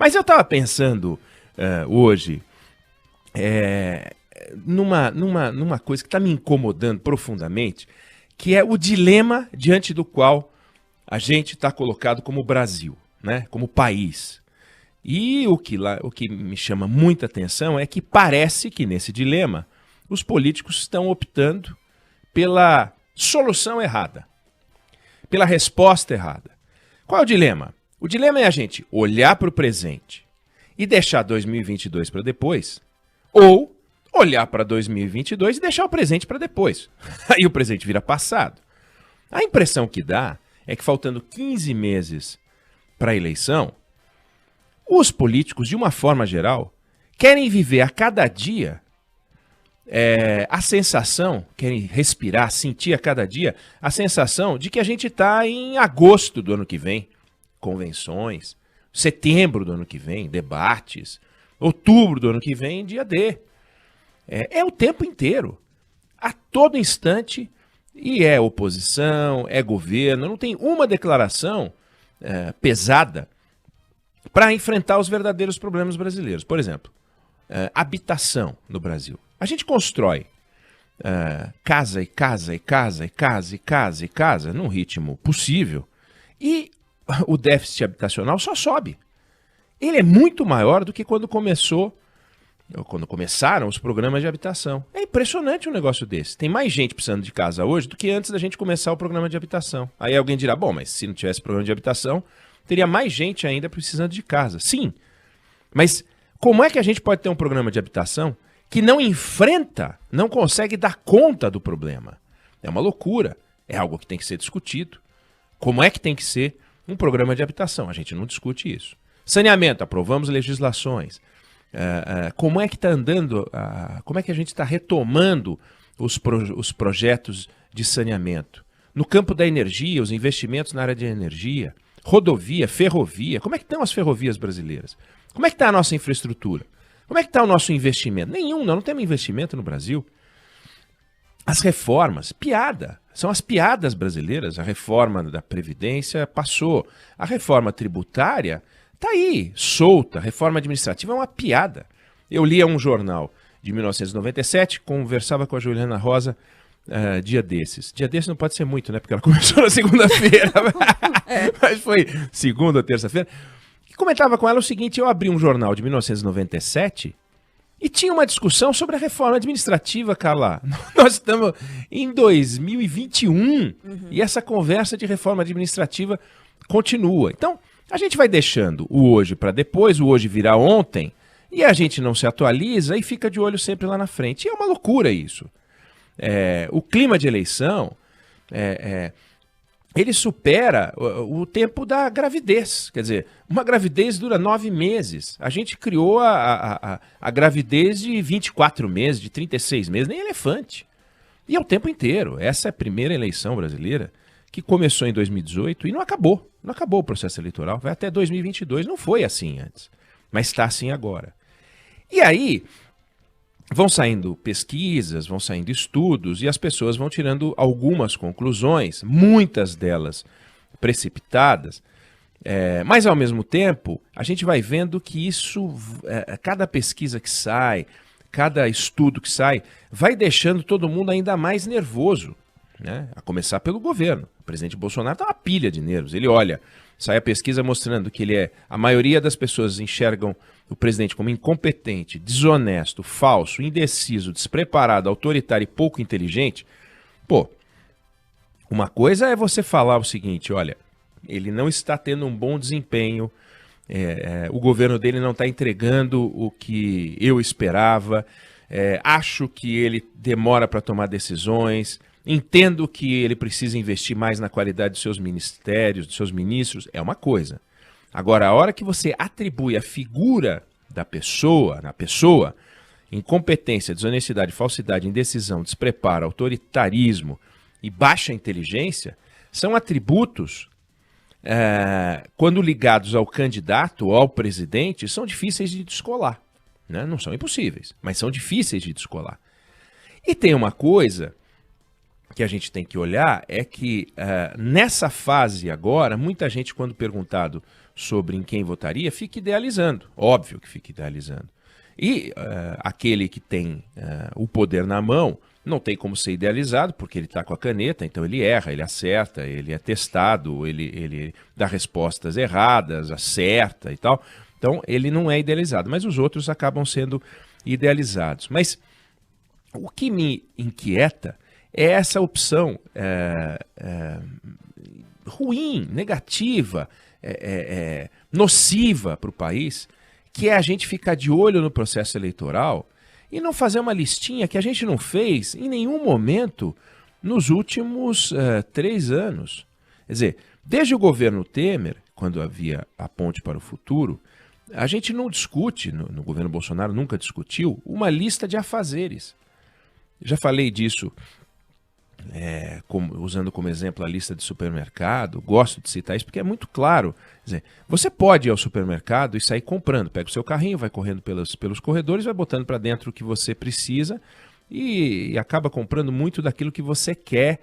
Mas eu estava pensando hoje numa coisa que está me incomodando profundamente, que é o dilema diante do qual a gente está colocado como Brasil, né? Como país. E o que me chama muita atenção é que parece que nesse dilema os políticos estão optando pela solução errada, pela resposta errada. Qual é o dilema? O dilema é a gente olhar para o presente e deixar 2022 para depois, ou olhar para 2022 e deixar o presente para depois. Aí o presente vira passado. A impressão que dá é que faltando 15 meses para a eleição, os políticos, de uma forma geral, querem viver a cada dia a sensação, querem respirar, sentir a cada dia a sensação de que a gente está em agosto do ano que vem, convenções, setembro do ano que vem, debates, outubro do ano que vem, dia D. É o tempo inteiro, a todo instante, e é oposição, é governo, não tem uma declaração pesada para enfrentar os verdadeiros problemas brasileiros. Por exemplo, habitação no Brasil. A gente constrói casa e casa e casa e casa e casa e casa num ritmo possível e o déficit habitacional só sobe. Ele é muito maior do que quando começaram os programas de habitação. É impressionante um negócio desse. Tem mais gente precisando de casa hoje do que antes da gente começar o programa de habitação. Aí alguém dirá, bom, mas se não tivesse programa de habitação, teria mais gente ainda precisando de casa. Sim, mas como é que a gente pode ter um programa de habitação que não enfrenta, não consegue dar conta do problema? É uma loucura, é algo que tem que ser discutido. Como é que tem que ser um programa de habitação? A gente não discute isso. Saneamento, aprovamos legislações. Como é que está andando, como é que a gente está retomando os projetos de saneamento? No campo da energia, os investimentos na área de energia, rodovia, ferrovia, como é que estão as ferrovias brasileiras? Como é que está a nossa infraestrutura? Como é que está o nosso investimento? Nenhum, nós não temos investimento no Brasil. As reformas, piada, são as piadas brasileiras. A reforma da Previdência passou, a reforma tributária está aí, solta, a reforma administrativa é uma piada. Eu lia um jornal de 1997, conversava com a Juliana Rosa dia desses. Dia desses não pode ser muito, né? Porque ela começou na segunda-feira. Mas foi segunda ou terça-feira. E comentava com ela o seguinte, eu abri um jornal de 1997 e tinha uma discussão sobre a reforma administrativa, Carla. Nós estamos em 2021 e essa conversa de reforma administrativa continua. Então, a gente vai deixando o hoje para depois, o hoje virar ontem, e a gente não se atualiza e fica de olho sempre lá na frente. E é uma loucura isso. O clima de eleição, ele supera o tempo da gravidez. Quer dizer, uma gravidez dura 9 meses. A gente criou a gravidez de 24 meses, de 36 meses, nem elefante. E é o tempo inteiro. Essa é a primeira eleição brasileira que começou em 2018 e não acabou. Não acabou o processo eleitoral, vai até 2022. Não foi assim antes, mas está assim agora. E aí vão saindo pesquisas, vão saindo estudos e as pessoas vão tirando algumas conclusões, muitas delas precipitadas, mas ao mesmo tempo a gente vai vendo que isso, cada pesquisa que sai, cada estudo que sai, vai deixando todo mundo ainda mais nervoso, né? A começar pelo governo. O presidente Bolsonaro está uma pilha de nervos. Ele olha, sai a pesquisa mostrando que a maioria das pessoas enxergam o presidente como incompetente, desonesto, falso, indeciso, despreparado, autoritário e pouco inteligente. Pô, uma coisa é você falar o seguinte, olha, ele não está tendo um bom desempenho, o governo dele não está entregando o que eu esperava, acho que ele demora para tomar decisões, entendo que ele precisa investir mais na qualidade dos seus ministérios, dos seus ministros, é uma coisa. Agora, a hora que você atribui a figura da pessoa, na pessoa, incompetência, desonestidade, falsidade, indecisão, despreparo, autoritarismo e baixa inteligência, são atributos, quando ligados ao candidato ou ao presidente, são difíceis de descolar. Né? Não são impossíveis, mas são difíceis de descolar. E tem uma coisa que a gente tem que olhar, é que nessa fase agora, muita gente, quando perguntado sobre em quem votaria, fica idealizando. Óbvio que fica idealizando. E aquele que tem o poder na mão não tem como ser idealizado, porque ele está com a caneta, então ele erra, ele acerta, ele é testado, ele dá respostas erradas, acerta e tal. Então ele não é idealizado, mas os outros acabam sendo idealizados. Mas o que me inquieta é essa opção ruim, negativa, nociva para o país, que é a gente ficar de olho no processo eleitoral e não fazer uma listinha que a gente não fez em nenhum momento nos últimos 3 anos. Quer dizer, desde o governo Temer, quando havia a ponte para o futuro, a gente não discute, no governo Bolsonaro nunca discutiu, uma lista de afazeres. Já falei disso usando como exemplo a lista de supermercado, gosto de citar isso porque é muito claro. Quer dizer, você pode ir ao supermercado e sair comprando, pega o seu carrinho, vai correndo pelos corredores, vai botando para dentro o que você precisa e acaba comprando muito daquilo que você quer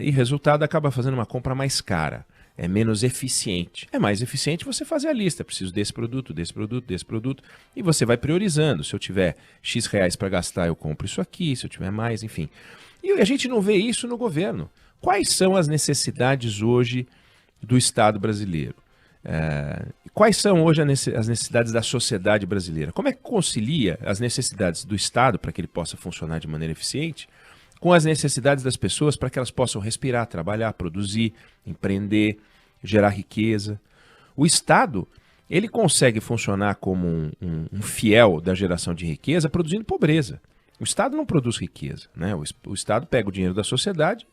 e resultado acaba fazendo uma compra mais cara. É menos eficiente. É mais eficiente você fazer a lista. Preciso desse produto, desse produto, desse produto. E você vai priorizando. Se eu tiver X reais para gastar, eu compro isso aqui. Se eu tiver mais, enfim. E a gente não vê isso no governo. Quais são as necessidades hoje do Estado brasileiro? Quais são hoje as necessidades da sociedade brasileira? Como é que concilia as necessidades do Estado para que ele possa funcionar de maneira eficiente com as necessidades das pessoas para que elas possam respirar, trabalhar, produzir, empreender, gerar riqueza? O Estado, ele consegue funcionar como um fiel da geração de riqueza produzindo pobreza. O Estado não produz riqueza, né? O Estado pega o dinheiro da sociedade,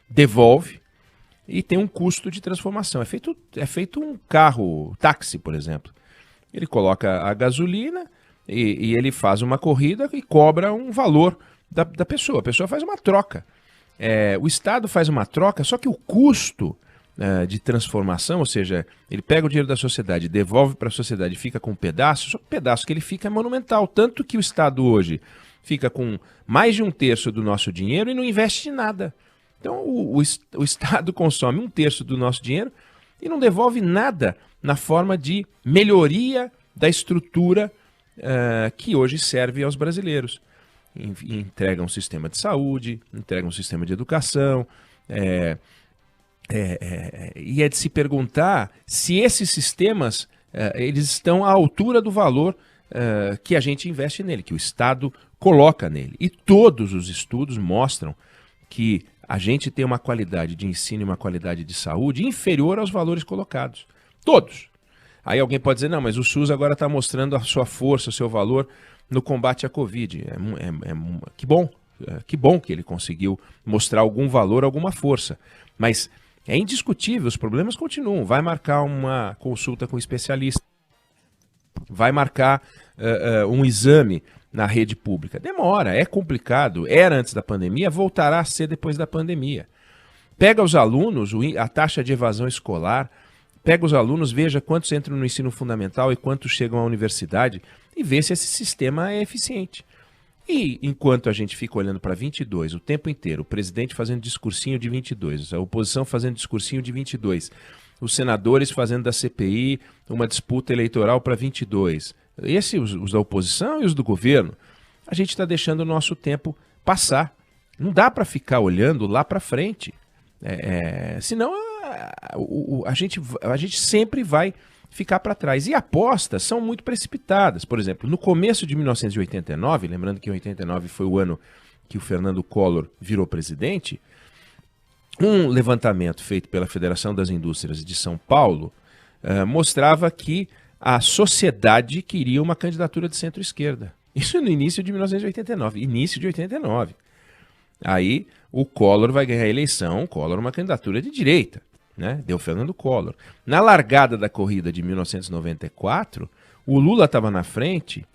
devolve e tem um custo de transformação. É feito um carro táxi, por exemplo. Ele coloca a gasolina e ele faz uma corrida e cobra um valor da pessoa. A pessoa faz uma troca. O Estado faz uma troca, só que o custo de transformação, ou seja, ele pega o dinheiro da sociedade, devolve para a sociedade e fica com um pedaço, só que o pedaço que ele fica é monumental. Tanto que o Estado hoje fica com mais de 1/3 do nosso dinheiro e não investe em nada. Então o Estado consome 1/3 do nosso dinheiro e não devolve nada na forma de melhoria da estrutura que hoje serve aos brasileiros. Entrega um sistema de saúde, entrega um sistema de educação, e é de se perguntar se esses sistemas eles estão à altura do valor que a gente investe nele, que o Estado coloca nele. E todos os estudos mostram que a gente tem uma qualidade de ensino e uma qualidade de saúde inferior aos valores colocados. Todos. Aí alguém pode dizer, não, mas o SUS agora está mostrando a sua força, o seu valor no combate à Covid. Que bom que ele conseguiu mostrar algum valor, alguma força. Mas é indiscutível, os problemas continuam. Vai marcar uma consulta com um especialista, vai marcar um exame na rede pública. Demora, é complicado. Era antes da pandemia, voltará a ser depois da pandemia. Pega os alunos, a taxa de evasão escolar, pega os alunos, veja quantos entram no ensino fundamental e quantos chegam à universidade e vê se esse sistema é eficiente. E enquanto a gente fica olhando para 22 o tempo inteiro, o presidente fazendo discursinho de 22, a oposição fazendo discursinho de 22, os senadores fazendo da CPI uma disputa eleitoral para 22, os da oposição e os do governo, a gente está deixando o nosso tempo passar. Não dá para ficar olhando lá para frente. Senão a gente sempre vai ficar para trás. E apostas são muito precipitadas. Por exemplo, no começo de 1989, lembrando que 89 foi o ano que o Fernando Collor virou presidente, um levantamento feito pela Federação das Indústrias de São Paulo mostrava que a sociedade queria uma candidatura de centro-esquerda. Isso no início de 1989, início de 89. Aí o Collor vai ganhar a eleição, o Collor uma candidatura de direita, né? Deu Fernando Collor. Na largada da corrida de 1994, o Lula estava na frente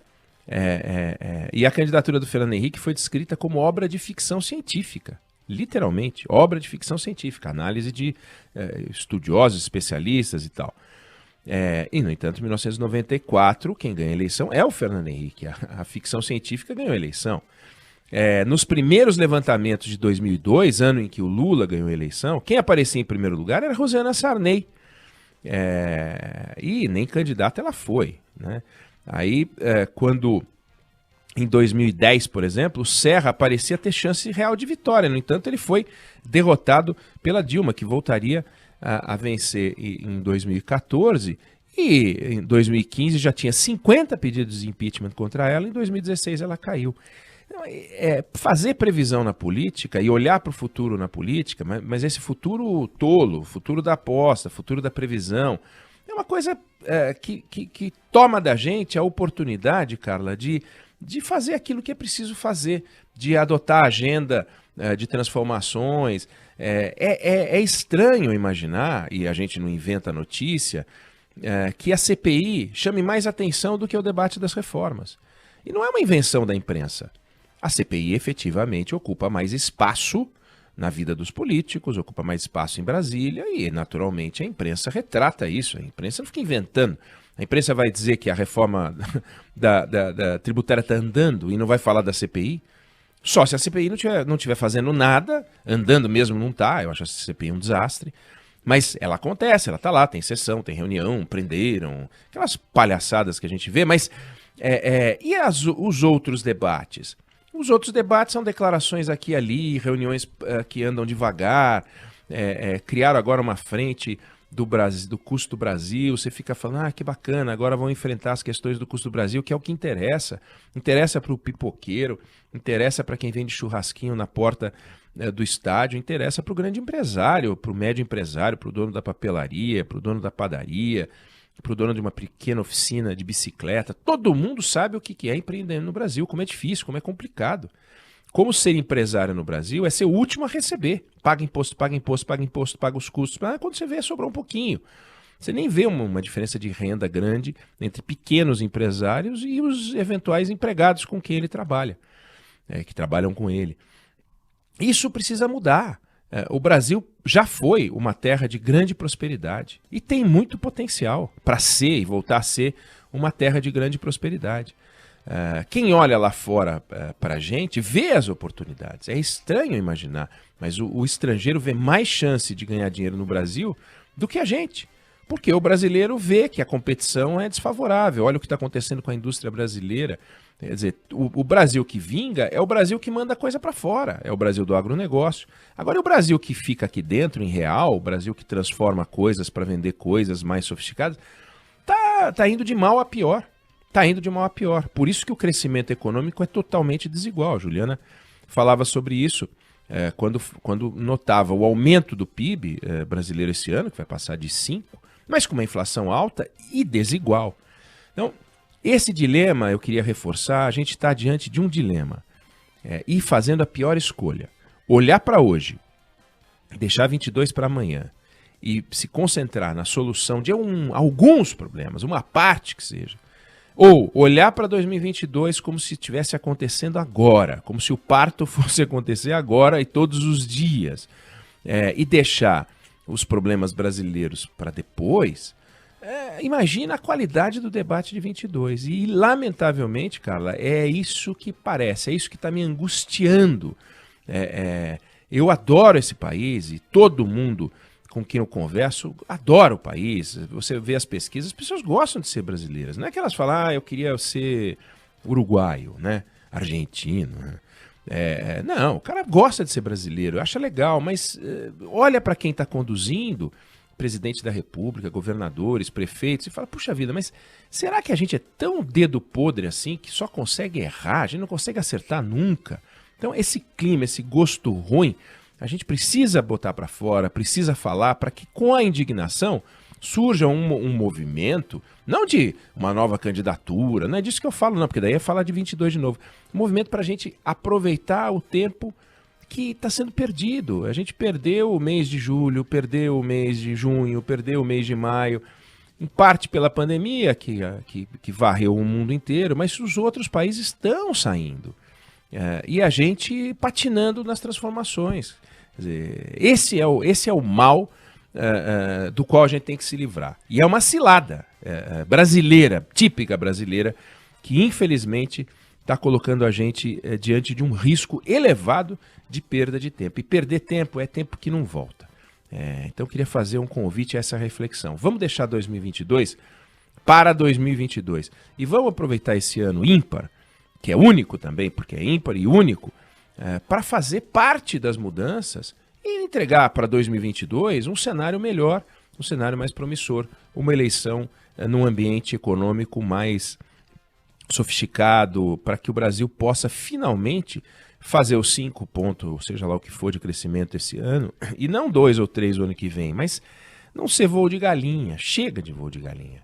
e a candidatura do Fernando Henrique foi descrita como obra de ficção científica. Literalmente, obra de ficção científica, análise de estudiosos, especialistas e tal. E, no entanto, em 1994, quem ganha a eleição é o Fernando Henrique. A ficção científica ganhou a eleição. Nos primeiros levantamentos de 2002, ano em que o Lula ganhou a eleição, quem aparecia em primeiro lugar era Rosiana Sarney. E nem candidata ela foi, né? Aí, quando em 2010, por exemplo, o Serra parecia ter chance real de vitória. No entanto, ele foi derrotado pela Dilma, que voltaria a vencer em 2014. E em 2015 já tinha 50 pedidos de impeachment contra ela. Em 2016 ela caiu. Fazer previsão na política e olhar para o futuro na política, mas esse futuro tolo, futuro da aposta, futuro da previsão, é uma coisa que toma da gente a oportunidade, Carla, de fazer aquilo que é preciso fazer, de adotar a agenda de transformações. É estranho imaginar, e a gente não inventa notícia, que a CPI chame mais atenção do que o debate das reformas. E não é uma invenção da imprensa. A CPI efetivamente ocupa mais espaço na vida dos políticos, ocupa mais espaço em Brasília e, naturalmente, a imprensa retrata isso. A imprensa não fica inventando. A imprensa vai dizer que a reforma da tributária está andando e não vai falar da CPI. Só se a CPI não estiver fazendo nada, andando mesmo não está, eu acho a CPI um desastre. Mas ela acontece, ela está lá, tem sessão, tem reunião, prenderam, aquelas palhaçadas que a gente vê. Mas e os outros debates? Os outros debates são declarações aqui e ali, reuniões que andam devagar, criaram agora uma frente do custo do Brasil, você fica falando, que bacana, agora vão enfrentar as questões do custo do Brasil, que é o que interessa. Interessa para o pipoqueiro, interessa para quem vende churrasquinho na porta do estádio, interessa para o grande empresário, para o médio empresário, para o dono da papelaria, para o dono da padaria, para o dono de uma pequena oficina de bicicleta. Todo mundo sabe o que é empreender no Brasil, como é difícil, como é complicado. Como ser empresário no Brasil é ser o último a receber. Paga imposto, paga imposto, paga imposto, paga os custos. Quando você vê, sobrou um pouquinho. Você nem vê uma diferença de renda grande entre pequenos empresários e os eventuais empregados com quem ele trabalha, que trabalham com ele. Isso precisa mudar. O Brasil já foi uma terra de grande prosperidade e tem muito potencial para ser e voltar a ser uma terra de grande prosperidade. Quem olha lá fora para a gente vê as oportunidades. É estranho imaginar, mas o estrangeiro vê mais chance de ganhar dinheiro no Brasil do que a gente. Porque o brasileiro vê que a competição é desfavorável. Olha o que está acontecendo com a indústria brasileira. Quer dizer, o Brasil que vinga é o Brasil que manda coisa para fora. É o Brasil do agronegócio. Agora, o Brasil que fica aqui dentro, em real, o Brasil que transforma coisas para vender coisas mais sofisticadas, tá indo de mal a pior. Está indo de mal a pior. Por isso que o crescimento econômico é totalmente desigual. A Juliana falava sobre isso quando notava o aumento do PIB brasileiro esse ano, que vai passar de 5%, mas com uma inflação alta e desigual. Então, esse dilema, eu queria reforçar, a gente está diante de um dilema. Ir fazendo a pior escolha. Olhar para hoje, deixar 22 para amanhã e se concentrar na solução de alguns problemas, uma parte que seja. Ou olhar para 2022 como se estivesse acontecendo agora, como se o parto fosse acontecer agora e todos os dias, e deixar os problemas brasileiros para depois. Imagina a qualidade do debate de 22. E, lamentavelmente, Carla, é isso que parece, é isso que está me angustiando. Eu adoro esse país e todo mundo com quem eu converso adora o país. Você vê as pesquisas, as pessoas gostam de ser brasileiras. Não é que elas falam, eu queria ser uruguaio, né? Argentino. Né? Não, o cara gosta de ser brasileiro, acha legal, mas olha para quem está conduzindo, presidente da República, governadores, prefeitos, e fala, puxa vida, mas será que a gente é tão dedo podre assim que só consegue errar, a gente não consegue acertar nunca? Então esse clima, esse gosto ruim, a gente precisa botar para fora, precisa falar para que com a indignação surja um movimento, não de uma nova candidatura, não é disso que eu falo não, porque daí é falar de 22 de novo. Um movimento para a gente aproveitar o tempo que está sendo perdido. A gente perdeu o mês de julho, perdeu o mês de junho, perdeu o mês de maio, em parte pela pandemia que varreu o mundo inteiro, mas os outros países estão saindo. E a gente patinando nas transformações. Quer dizer, esse é o mal do qual a gente tem que se livrar. E é uma cilada brasileira, típica brasileira, que infelizmente está colocando a gente diante de um risco elevado de perda de tempo. E perder tempo é tempo que não volta. Então eu queria fazer um convite a essa reflexão. Vamos deixar 2022 para 2022 e vamos aproveitar esse ano ímpar, que é único também, porque é ímpar e único, para fazer parte das mudanças e entregar para 2022 um cenário melhor, um cenário mais promissor, uma eleição num ambiente econômico mais sofisticado, para que o Brasil possa finalmente fazer os 5 pontos, seja lá o que for de crescimento esse ano, e não 2 ou 3 o ano que vem, mas não ser voo de galinha, chega de voo de galinha.